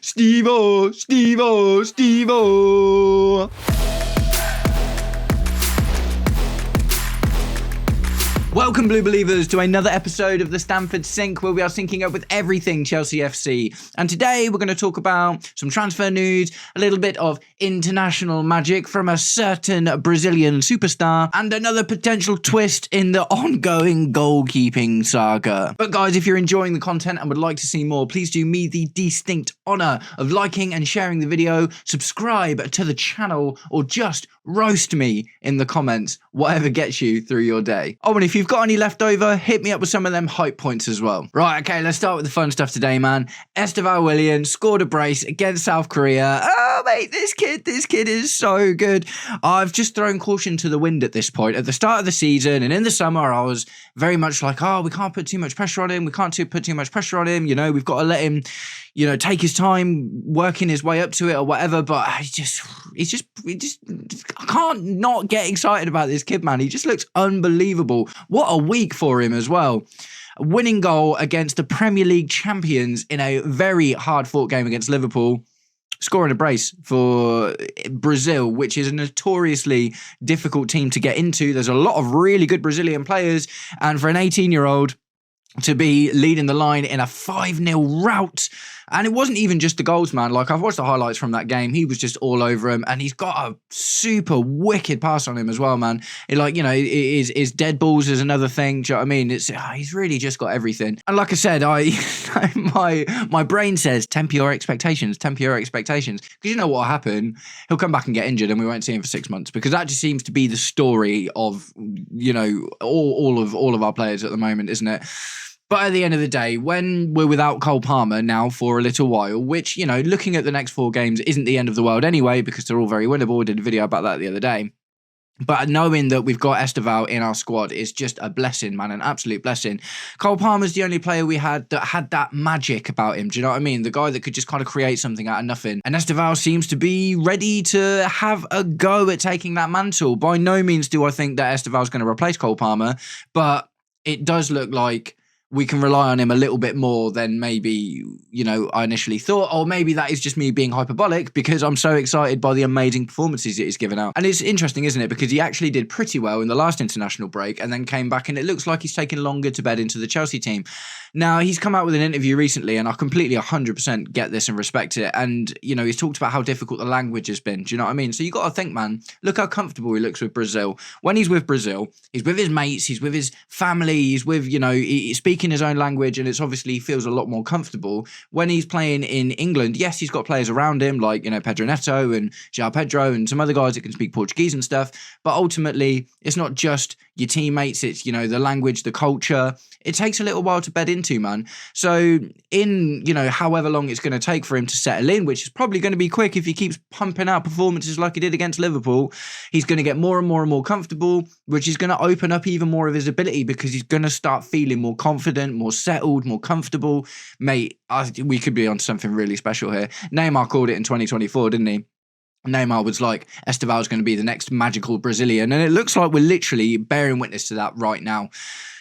Estevao, Estevao, Estevao. Welcome, Blue Believers, to another episode of the Stamford Sync, where we are syncing up with everything Chelsea FC. And today we're going to talk about some transfer news, a little bit of international magic from a certain Brazilian superstar, and another potential twist in the ongoing goalkeeping saga. But guys, if you're enjoying the content and would like to see more, please do me the distinct honour of liking and sharing the video, subscribe to the channel, or just roast me in the comments, whatever gets you through your day. Oh, and if you've got any left over, hit me up with some of them hype points as well. Right, okay, let's start with the fun stuff today, man. Estevao Willian scored a brace against South Korea. Oh, mate, this kid is so good. I've just thrown caution to the wind at this point. At the start of the season and in the summer, I was very much like, oh, we can't put too much pressure on him. We can't put too much pressure on him. You know, we've got to let him, you know, take his time working his way up to it or whatever. But I can't not get excited about this kid, man. He just looks unbelievable. What a week for him as well. A winning goal against the Premier League champions in a very hard-fought game against Liverpool. Scoring a brace for Brazil, which is a notoriously difficult team to get into. There's a lot of really good Brazilian players. And for an 18-year-old to be leading the line in a 5-0 rout. And it wasn't even just the goals, man. Like, I've watched the highlights from that game. He was just all over him. And he's got a super wicked pass on him as well, man. His dead balls is another thing. Do you know what I mean? He's really just got everything. And like I said, my brain says, temper your expectations. Because you know what will happen? He'll come back and get injured and we won't see him for 6 months. Because that just seems to be the story of, you know, all of our players at the moment, isn't it? But at the end of the day, when we're without Cole Palmer now for a little while, which, you know, looking at the next 4 games isn't the end of the world anyway, because they're all very winnable. I did a video about that the other day. But knowing that we've got Estevao in our squad is just a blessing, man, an absolute blessing. Cole Palmer's the only player we had that had that magic about him. Do you know what I mean? The guy that could just kind of create something out of nothing. And Estevao seems to be ready to have a go at taking that mantle. By no means do I think that Estevao's going to replace Cole Palmer, but it does look like we can rely on him a little bit more than maybe, you know, I initially thought. Or maybe that is just me being hyperbolic because I'm so excited by the amazing performances that he's given out. And it's interesting, isn't it? Because he actually did pretty well in the last international break and then came back and it looks like he's taken longer to bed into the Chelsea team. Now, he's come out with an interview recently and I completely 100% get this and respect it. And, you know, he's talked about how difficult the language has been. Do you know what I mean? So you got to think, man, look how comfortable he looks with Brazil. When he's with Brazil, he's with his mates, he's with his family, he's with, you know, he's speaking his own language and it's obviously he feels a lot more comfortable. When he's playing in England, yes, he's got players around him like, you know, Pedro Neto and João Pedro and some other guys that can speak Portuguese and stuff. But ultimately, it's not just your teammates, it's, you know, the language, the culture. It takes a little while to bed into, man. So in, you know, however long it's going to take for him to settle in, which is probably going to be quick if he keeps pumping out performances like he did against Liverpool, he's going to get more and more and more comfortable, which is going to open up even more of his ability because he's going to start feeling more confident, more settled, more comfortable. Mate, we could be on something really special here. Neymar called it in 2024, didn't he? Neymar was like, Estevao's going to be the next magical Brazilian. And it looks like we're literally bearing witness to that right now.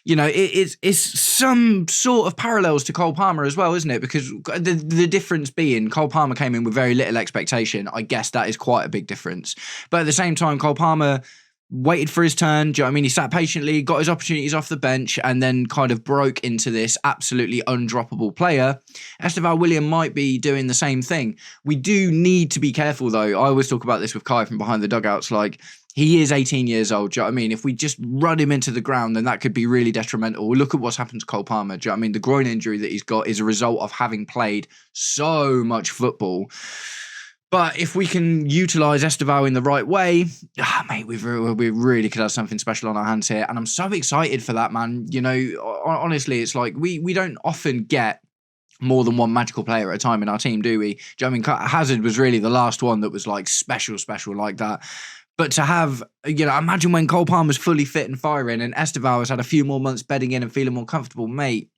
You know, it's some sort of parallels to Cole Palmer as well, isn't it? Because the difference being Cole Palmer came in with very little expectation. I guess that is quite a big difference. But at the same time, Cole Palmer waited for his turn. Do you know what I mean? He sat patiently, got his opportunities off the bench, and then kind of broke into this absolutely undroppable player. Estevao Willian might be doing the same thing. We do need to be careful, though. I always talk about this with Kai from behind the dugouts, like, he is 18 years old, do you know what I mean? If we just run him into the ground, then that could be really detrimental. Look at what's happened to Cole Palmer, do you know what I mean? The groin injury that he's got is a result of having played so much football. But if we can utilise Estevao in the right way, mate, we really could have something special on our hands here. And I'm so excited for that, man. You know, honestly, it's like we don't often get more than one magical player at a time in our team, do we? Do you know what I mean? Hazard was really the last one that was like special like that. But to have, you know, imagine when Cole Palmer's fully fit and firing and Estevao has had a few more months bedding in and feeling more comfortable, mate,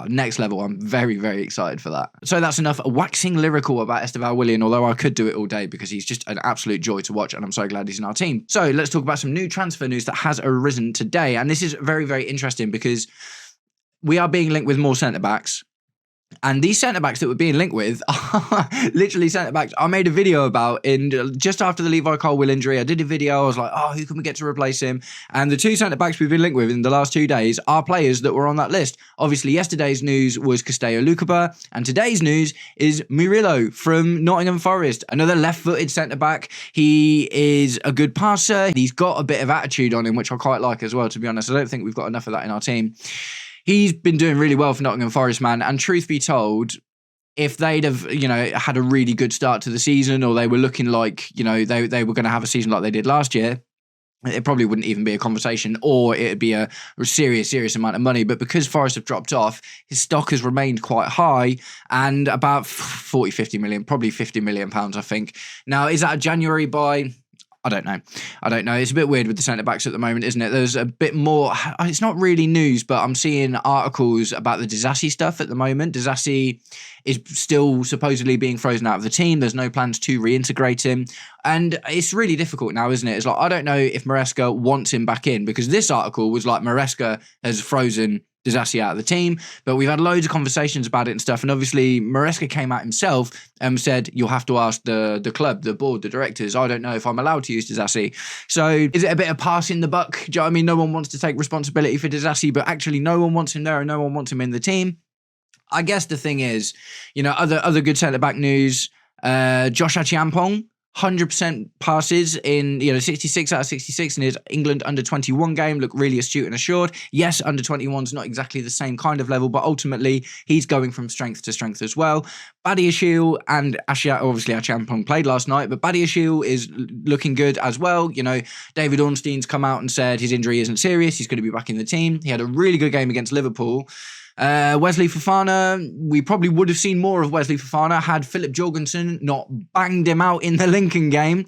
next level. I'm very, very excited for that. So that's enough waxing lyrical about Estevao Willian, although I could do it all day because he's just an absolute joy to watch and I'm so glad he's in our team. So let's talk about some new transfer news that has arisen today. And this is very, very interesting because we are being linked with more centre-backs. And these centre-backs that we're being linked with are literally centre-backs I made a video about just after the Levi Colwill injury. I did a video. I was like, who can we get to replace him? And the two centre-backs we've been linked with in the last 2 days are players that were on that list. Obviously, yesterday's news was Castello-Lucuba, and today's news is Murillo from Nottingham Forest, another left-footed centre-back. He is a good passer. He's got a bit of attitude on him, which I quite like as well, to be honest. I don't think we've got enough of that in our team. He's been doing really well for Nottingham Forest, man. And truth be told, if they'd have, had a really good start to the season, or they were looking like, they were going to have a season like they did last year, it probably wouldn't even be a conversation, or it'd be a serious amount of money. But because Forest have dropped off, his stock has remained quite high, and about 40, 50 million, probably 50 million pounds, I think. Now, is that a January buy? I don't know. It's a bit weird with the centre-backs at the moment, isn't it? There's a bit more... It's not really news, but I'm seeing articles about the Disasi stuff at the moment. Disasi is still supposedly being frozen out of the team. There's no plans to reintegrate him. And it's really difficult now, isn't it? It's like, I don't know if Maresca wants him back in, because this article was like Maresca has frozen Disasi out of the team, but we've had loads of conversations about it and stuff, and obviously Maresca came out himself and said, you'll have to ask the club, the board, the directors. I don't know if I'm allowed to use Disasi. So is it a bit of passing the buck? Do you know what I mean? No one wants to take responsibility for Disasi, but actually no one wants him there and no one wants him in the team. I guess the thing is, other good centre-back news, Josh Achiampong, 100% passes in 66 out of 66 in his England under-21 game. Look really astute and assured. Yes, under-21's not exactly the same kind of level, but ultimately he's going from strength to strength as well. Badiashile and obviously Achiampong played last night, but Badiashile is looking good as well. David Ornstein's come out and said his injury isn't serious. He's going to be back in the team. He had a really good game against Liverpool. Wesley Fofana, we probably would have seen more of Wesley Fofana had Philip Jorgensen not banged him out in the Lincoln game.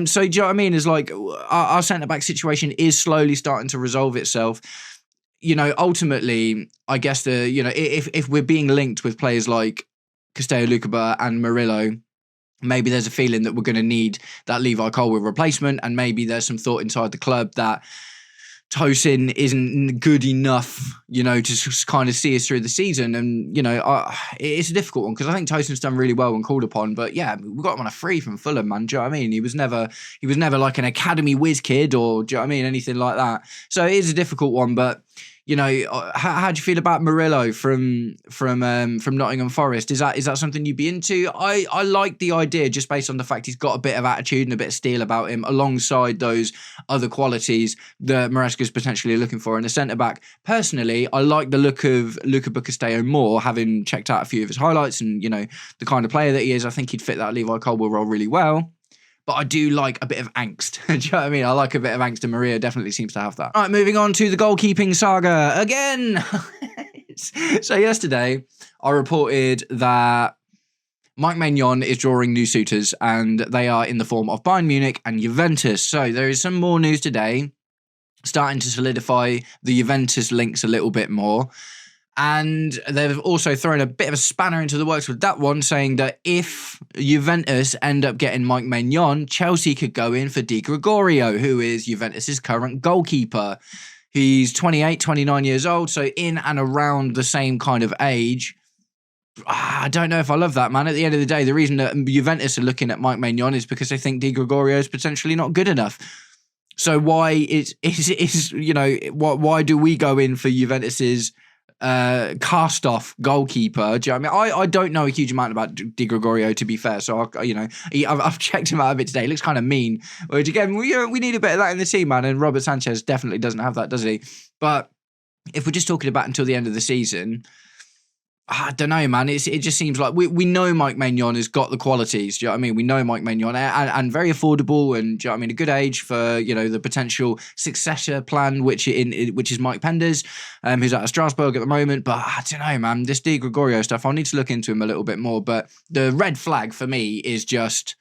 So do you know what I mean? It's like our centre-back situation is slowly starting to resolve itself. Ultimately, I guess if we're being linked with players like Castello-Lucuba and Murillo, maybe there's a feeling that we're going to need that Levi Colwill replacement, and maybe there's some thought inside the club that Tosin isn't good enough, to kind of see us through the season. And, it's a difficult one because I think Tosin's done really well when called upon. But yeah, we got him on a free from Fulham, man. Do you know what I mean? He was never like an academy whiz kid or, do you know what I mean? Anything like that. So it is a difficult one, but how do you feel about Murillo from Nottingham Forest? Is that something you'd be into? I like the idea just based on the fact he's got a bit of attitude and a bit of steel about him, alongside those other qualities that Maresca's potentially looking for in a centre back. Personally, I like the look of Luca Castello more, having checked out a few of his highlights and the kind of player that he is. I think he'd fit that Levi Colwill role really well. But I do like a bit of angst. Do you know what I mean? I like a bit of angst, and Maria definitely seems to have that. All right, moving on to the goalkeeping saga again. So yesterday, I reported that Mike Maignan is drawing new suitors, and they are in the form of Bayern Munich and Juventus. So there is some more news today, starting to solidify the Juventus links a little bit more. And they've also thrown a bit of a spanner into the works with that one, saying that if Juventus end up getting Mike Maignan, Chelsea could go in for Di Gregorio, who is Juventus's current goalkeeper. He's 28, 29 years old, so in and around the same kind of age. I don't know if I love that, man. At the end of the day, the reason that Juventus are looking at Mike Maignan is because they think Di Gregorio is potentially not good enough. So why why do we go in for Juventus's cast-off goalkeeper? Do you know what I mean? I don't know a huge amount about Di Gregorio, to be fair. So I've checked him out a bit today. He looks kind of mean. Which again, we need a bit of that in the team, man. And Robert Sanchez definitely doesn't have that, does he? But if we're just talking about until the end of the season, I don't know, man. It just seems like we know Mike Maignan has got the qualities. Do you know what I mean? We know Mike Maignan and very affordable, and do you know what I mean? A good age for the potential successor plan, which is Mike Penders, who's out of Strasbourg at the moment. But I don't know, man. This Di Gregorio stuff, I'll need to look into him a little bit more. But the red flag for me is just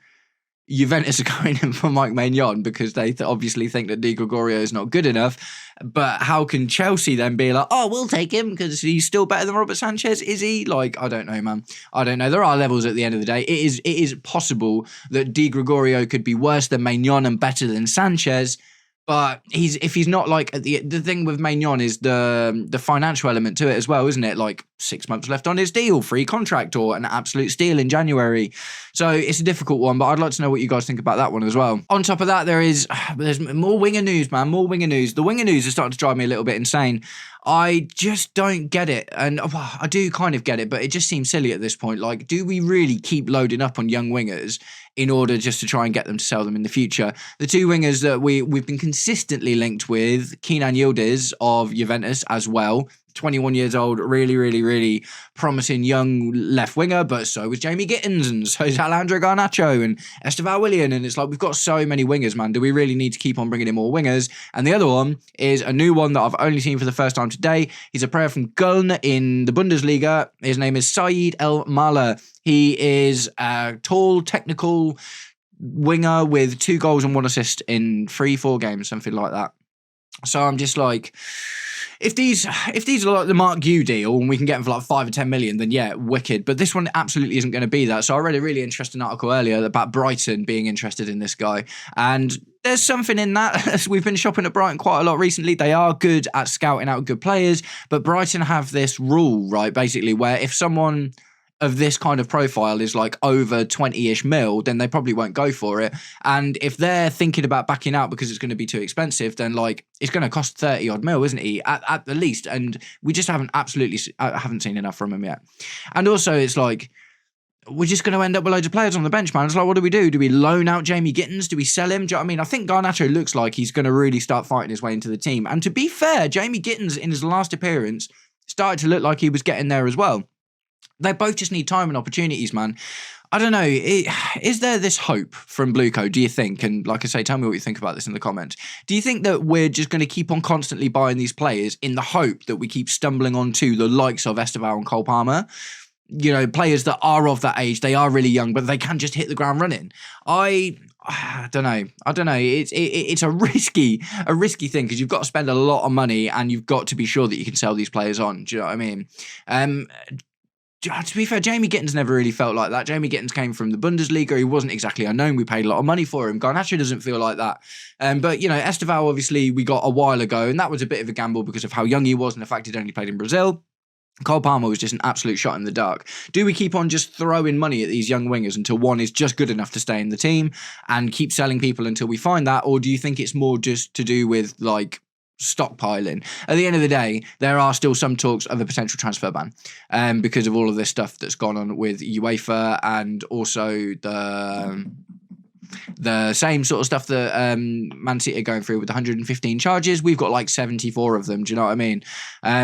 Juventus are going in for Mike Maignan because they obviously think that Di Gregorio is not good enough. But how can Chelsea then be like, oh, we'll take him because he's still better than Robert Sanchez? Is he? I don't know, man. I don't know. There are levels at the end of the day. It is possible that Di Gregorio could be worse than Maignan and better than Sanchez. But if he's not the thing with Maignan is the financial element to it as well, isn't it? Like 6 months left on his deal, free contract, or an absolute steal in January. So it's a difficult one, but I'd like to know what you guys think about that one as well. On top of that, there's more winger news, man. More winger news. The winger news is starting to drive me a little bit insane. I just don't get it. And I do kind of get it, but it just seems silly at this point. Like, do we really keep loading up on young wingers in order just to try and get them to sell them in the future? The two wingers that we've been consistently linked with, Kenan Yildiz of Juventus as well, 21 years old, really, really, really promising young left winger, but so was Jamie Gittins, and so is Alejandro Garnacho and Estevao Willian, and it's like, we've got so many wingers, man. Do we really need to keep on bringing in more wingers? And the other one is a new one that I've only seen for the first time today. He's a player from Köln in the Bundesliga. His name is Said El Mala. He is a tall, technical winger with 2 goals and 1 assist in 3-4 games, something like that. So I'm just like, if these are like the Mark Yu deal and we can get them for like 5 or 10 million, then yeah, wicked. But this one absolutely isn't going to be that. So I read a really interesting article earlier about Brighton being interested in this guy. And there's something in that. We've been shopping at Brighton quite a lot recently. They are good at scouting out good players. But Brighton have this rule, right, basically, where if someone of this kind of profile is like over 20-ish mil, then they probably won't go for it. And if they're thinking about backing out because it's going to be too expensive, then like it's going to cost 30 odd mil, isn't he? At the least. And we just haven't seen enough from him yet. And also it's like, we're just going to end up with loads of players on the bench, man. It's like, what do we do? Do we loan out Jamie Gittins? Do we sell him? Do you know what I mean? I think Garnacho looks like he's going to really start fighting his way into the team. And to be fair, Jamie Gittins in his last appearance started to look like he was getting there as well. They both just need time and opportunities, man. I don't know. Is there this hope from Blueco, do you think? And like I say, tell me what you think about this in the comments. Do you think that we're just going to keep on constantly buying these players in the hope that we keep stumbling onto the likes of Estevao and Cole Palmer? You know, players that are of that age, they are really young, but they can just hit the ground running. I don't know. It's a risky thing because you've got to spend a lot of money and you've got to be sure that you can sell these players on. Do you know what I mean? To be fair, Jamie Gittins never really felt like that. Jamie Gittins came from the Bundesliga. He wasn't exactly unknown. We paid a lot of money for him. Garnacho doesn't feel like that. But, you know, Estevao, obviously, we got a while ago, and that was a bit of a gamble because of how young he was and the fact he'd only played in Brazil. Cole Palmer was just an absolute shot in the dark. Do we keep on just throwing money at these young wingers until one is just good enough to stay in the team and keep selling people until we find that? Or do you think it's more just to do with, like, stockpiling? At the end of the day, there are still some talks of a potential transfer ban because of all of this stuff that's gone on with UEFA and also the same sort of stuff that Man City are going through with 115 charges. We've got like 74 of them. Do you know what I mean?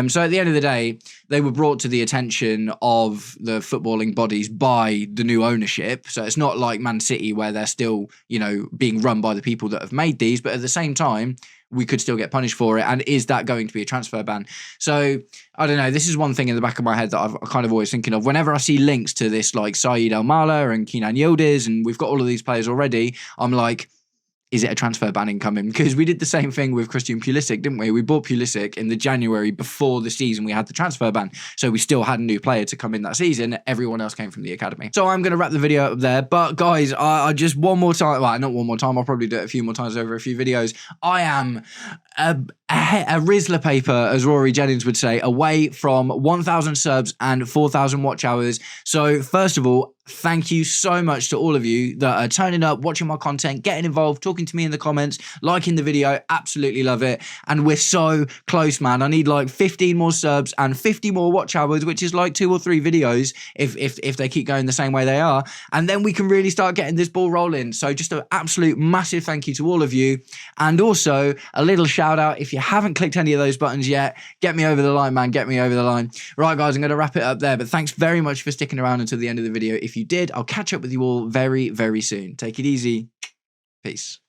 So at the end of the day, they were brought to the attention of the footballing bodies by the new ownership. So it's not like Man City where they're still, you know, being run by the people that have made these. But at the same time, we could still get punished for it. And is that going to be a transfer ban? So I don't know. This is one thing in the back of my head that I'm kind of always thinking of. Whenever I see links to this, like Said El Mala and Kenan Yildiz, and we've got all of these players already, I'm like, is it a transfer ban incoming? Because we did the same thing with Christian Pulisic, didn't we? We bought Pulisic in the January before the season we had the transfer ban. So we still had a new player to come in that season. Everyone else came from the academy. So I'm going to wrap the video up there. But guys, I just one more time, well, not one more time, I'll probably do it a few more times over a few videos. I am a Rizzler paper, as Rory Jennings would say, away from 1,000 subs and 4,000 watch hours. So first of all, thank you so much to all of you that are turning up, watching my content, getting involved, talking to me in the comments, liking the video. Absolutely love it. And we're so close, man. I need like 15 more subs and 50 more watch hours, which is like 2 or 3 videos if they keep going the same way they are. And then we can really start getting this ball rolling. So just an absolute massive thank you to all of you. And also a little shout out, if you haven't clicked any of those buttons yet, get me over the line, man. Get me over the line. Right, guys, I'm going to wrap it up there. But thanks very much for sticking around until the end of the video. If you did, I'll catch up with you all very, very soon. Take it easy. Peace.